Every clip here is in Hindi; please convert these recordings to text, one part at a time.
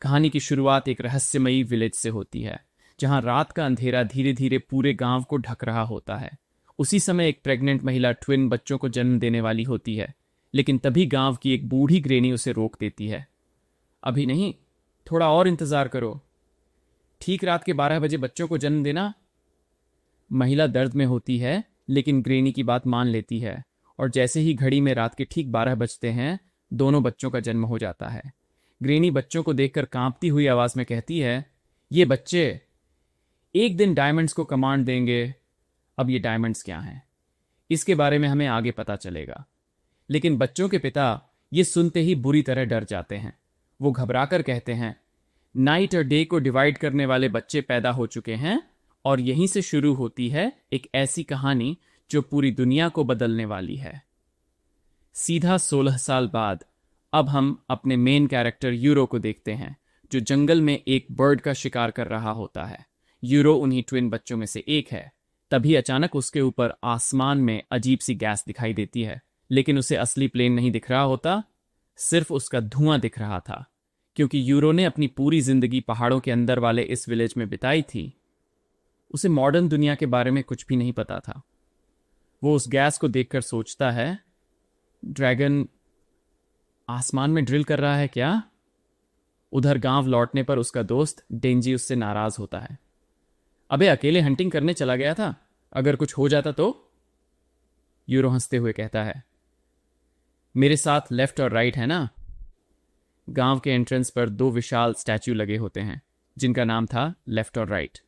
कहानी की शुरुआत एक रहस्यमयी विलेज से होती है, जहां रात का अंधेरा धीरे धीरे पूरे गांव को ढक रहा होता है। उसी समय एक प्रेग्नेंट महिला ट्विन बच्चों को जन्म देने वाली होती है, लेकिन तभी गांव की एक बूढ़ी ग्रेनी उसे रोक देती है। अभी नहीं, थोड़ा और इंतजार करो। ठीक रात के 12 बजे बच्चों को जन्म देना। महिला दर्द में होती है, लेकिन ग्रेनी की बात मान लेती है, और जैसे ही घड़ी में रात के ठीक 12 बजते हैं, दोनों बच्चों का जन्म हो जाता है। ग्रेनी बच्चों को देखकर कांपती हुई आवाज में कहती है, ये बच्चे एक दिन डायमंड्स को कमांड देंगे। अब ये डायमंड्स क्या हैं, इसके बारे में हमें आगे पता चलेगा। लेकिन बच्चों के पिता ये सुनते ही बुरी तरह डर जाते हैं। वो घबराकर कहते हैं, नाइट और डे को डिवाइड करने वाले बच्चे पैदा हो चुके हैं, और यहीं से शुरू होती है एक ऐसी कहानी जो पूरी दुनिया को बदलने वाली है। सीधा 16 साल बाद अब हम अपने मेन कैरेक्टर यूरो को देखते हैं, जो जंगल में एक बर्ड का शिकार कर रहा होता है। यूरो उन्हीं ट्विन बच्चों में से एक है। तभी अचानक उसके ऊपर आसमान में अजीब सी गैस दिखाई देती है, लेकिन उसे असली प्लेन नहीं दिख रहा होता, सिर्फ उसका धुआं दिख रहा था। क्योंकि यूरो ने अपनी पूरी जिंदगी पहाड़ों के अंदर वाले इस विलेज में बिताई थी, उसे मॉडर्न दुनिया के बारे में कुछ भी नहीं पता था। वो उस गैस को देखकर सोचता है, ड्रैगन आसमान में ड्रिल कर रहा है क्या? उधर गांव लौटने पर उसका दोस्त डेंजी उससे नाराज होता है। अबे अकेले हंटिंग करने चला गया था, अगर कुछ हो जाता तो? यूरो हंसते हुए कहता है, मेरे साथ लेफ्ट और राइट है ना। गांव के एंट्रेंस पर 2 विशाल स्टैच्यू लगे होते हैं, जिनका नाम था लेफ्ट और राइट।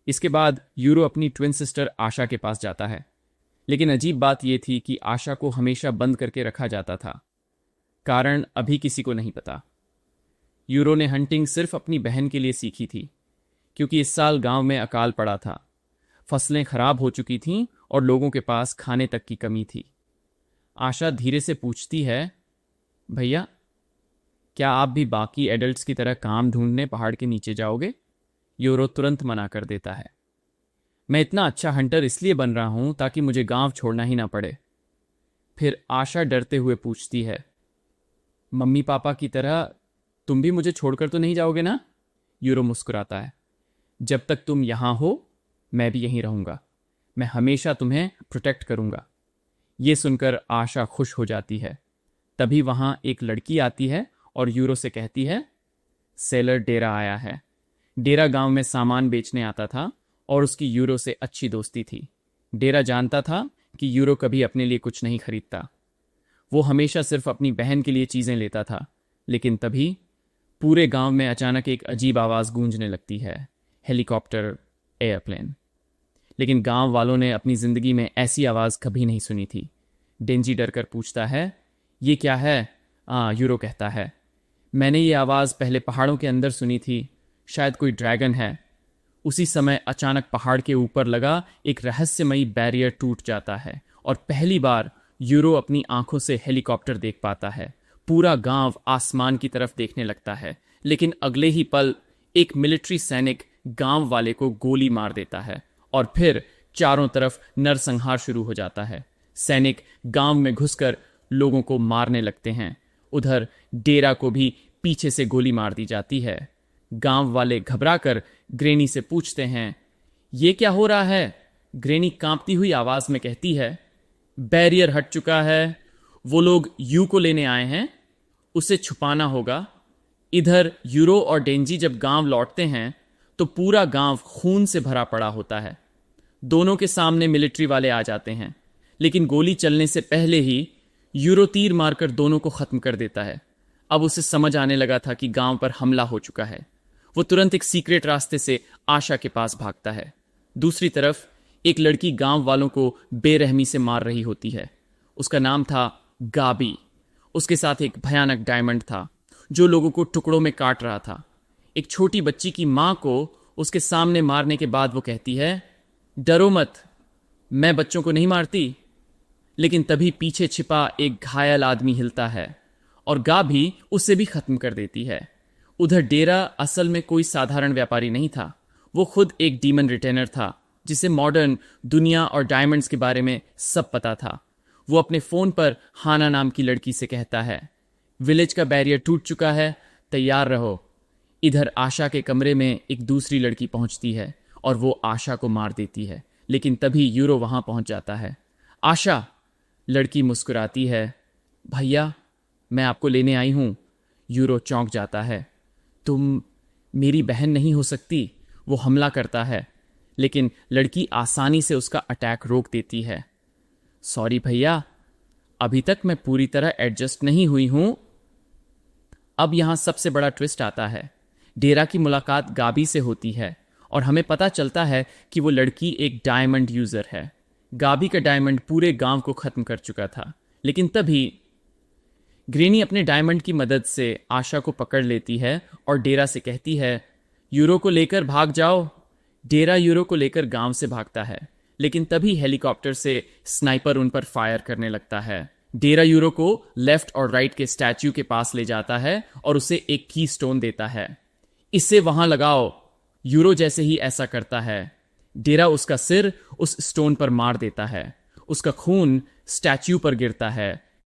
इसके बाद यूरो अपनी ट्विन सिस्टर आशा के पास जाता है, लेकिन अजीब बात यह थी कि आशा को हमेशा बंद करके रखा जाता था। कारण अभी किसी को नहीं पता। यूरो ने हंटिंग सिर्फ अपनी बहन के लिए सीखी थी, क्योंकि इस साल गांव में अकाल पड़ा था। फसलें खराब हो चुकी थीं और लोगों के पास खाने तक की कमी थी। आशा धीरे से पूछती है, भैया क्या आप भी बाकी एडल्ट्स की तरह काम ढूंढने पहाड़ के नीचे जाओगे? यूरो तुरंत मना कर देता है। मैं इतना अच्छा हंटर इसलिए बन रहा हूं ताकि मुझे गांव छोड़ना ही ना पड़े। फिर आशा डरते हुए पूछती है, मम्मी पापा की तरह तुम भी मुझे छोड़कर तो नहीं जाओगे ना? यूरो मुस्कुराता है, जब तक तुम यहां हो मैं भी यहीं रहूंगा। मैं हमेशा तुम्हें प्रोटेक्ट करूंगा। ये सुनकर आशा खुश हो जाती है। तभी वहां एक लड़की आती है और यूरो से कहती है, सेलर डेरा आया है। डेरा गांव में सामान बेचने आता था और उसकी यूरो से अच्छी दोस्ती थी। डेरा जानता था कि यूरो कभी अपने लिए कुछ नहीं खरीदता। वो हमेशा सिर्फ अपनी बहन के लिए चीजें लेता था। लेकिन तभी पूरे गांव में अचानक एक अजीब आवाज गूंजने लगती है, हेलीकॉप्टर, एयरप्लेन। लेकिन गांव वालों ने अपनी जिंदगी में ऐसी आवाज कभी नहीं सुनी थी। डेंजी डरकर पूछता है, ये क्या है? यूरो कहता है, मैंने ये आवाज पहले पहाड़ों के अंदर सुनी थी, शायद कोई ड्रैगन है। उसी समय अचानक पहाड़ के ऊपर लगा एक रहस्यमयी बैरियर टूट जाता है और पहली बार यूरो अपनी आंखों से हेलीकॉप्टर देख पाता है। पूरा गांव आसमान की तरफ देखने लगता है, लेकिन अगले ही पल एक मिलिट्री सैनिक गांव वाले को गोली मार देता है और फिर चारों तरफ नरसंहार शुरू हो जाता है। सैनिक गांव में घुसकर लोगों को मारने लगते हैं। उधर डेरा को भी पीछे से गोली मार दी जाती है। गांव वाले घबराकर ग्रेनी से पूछते हैं, ये क्या हो रहा है? ग्रेनी कांपती हुई आवाज में कहती है, बैरियर हट चुका है, वो लोग यू को लेने आए हैं, उसे छुपाना होगा। इधर यूरो और डेंजी जब गांव लौटते हैं तो पूरा गांव खून से भरा पड़ा होता है। दोनों के सामने मिलिट्री वाले आ जाते हैं, लेकिन गोली चलने से पहले ही यूरो तीर मारकर दोनों को खत्म कर देता है। अब उसे समझ आने लगा था कि गांव पर हमला हो चुका है। वो तुरंत एक सीक्रेट रास्ते से आशा के पास भागता है। दूसरी तरफ एक लड़की गांव वालों को बेरहमी से मार रही होती है। उसका नाम था गाबी। उसके साथ एक भयानक डायमंड था जो लोगों को टुकड़ों में काट रहा था। एक छोटी बच्ची की मां को उसके सामने मारने के बाद वो कहती है, डरो मत, मैं बच्चों को नहीं मारती। लेकिन तभी पीछे छिपा एक घायल आदमी हिलता है और गाबी उसे भी खत्म कर देती है। उधर डेरा असल में कोई साधारण व्यापारी नहीं था। वो खुद एक डीमन रिटेनर था, जिसे मॉडर्न दुनिया और डायमंड्स के बारे में सब पता था। वो अपने फोन पर हाना नाम की लड़की से कहता है, विलेज का बैरियर टूट चुका है, तैयार रहो, इधर आशा के कमरे में एक दूसरी लड़की पहुंचती है और वो आशा को मार देती है, लेकिन तभी यूरो वहां पहुंच जाता है। आशा, लड़की मुस्कुराती है। भैया, मैं आपको लेने आई हूं। यूरो चौंक जाता है। तुम मेरी बहन नहीं हो सकती। वो हमला करता है, लेकिन लड़की आसानी से उसका अटैक रोक देती है। सॉरी भैया, अभी तक मैं पूरी तरह एडजस्ट नहीं हुई हूं। अब यहां सबसे बड़ा ट्विस्ट आता है। डेरा की मुलाकात गाबी से होती है और हमें पता चलता है कि वो लड़की एक डायमंड यूजर है। गाबी का डायमंड पूरे गांव को खत्म कर चुका था, लेकिन तभी ग्रेनी अपने डायमंड की मदद से आशा को पकड़ लेती है और डेरा से कहती है, यूरो को लेकर भाग जाओ। डेरा यूरो को लेकर गांव से भागता है, लेकिन तभी हेलीकॉप्टर से स्नाइपर उन पर फायर करने लगता है। डेरा यूरो को लेफ्ट और राइट के स्टैच्यू के पास ले जाता है और उसे एक की स्टोन देता है। इसे वहां लगाओ। यूरो जैसे ही ऐसा करता है, डेरा उसका सिर उस स्टोन पर मार देता है। उसका खून स्टैच्यू पर गिरता है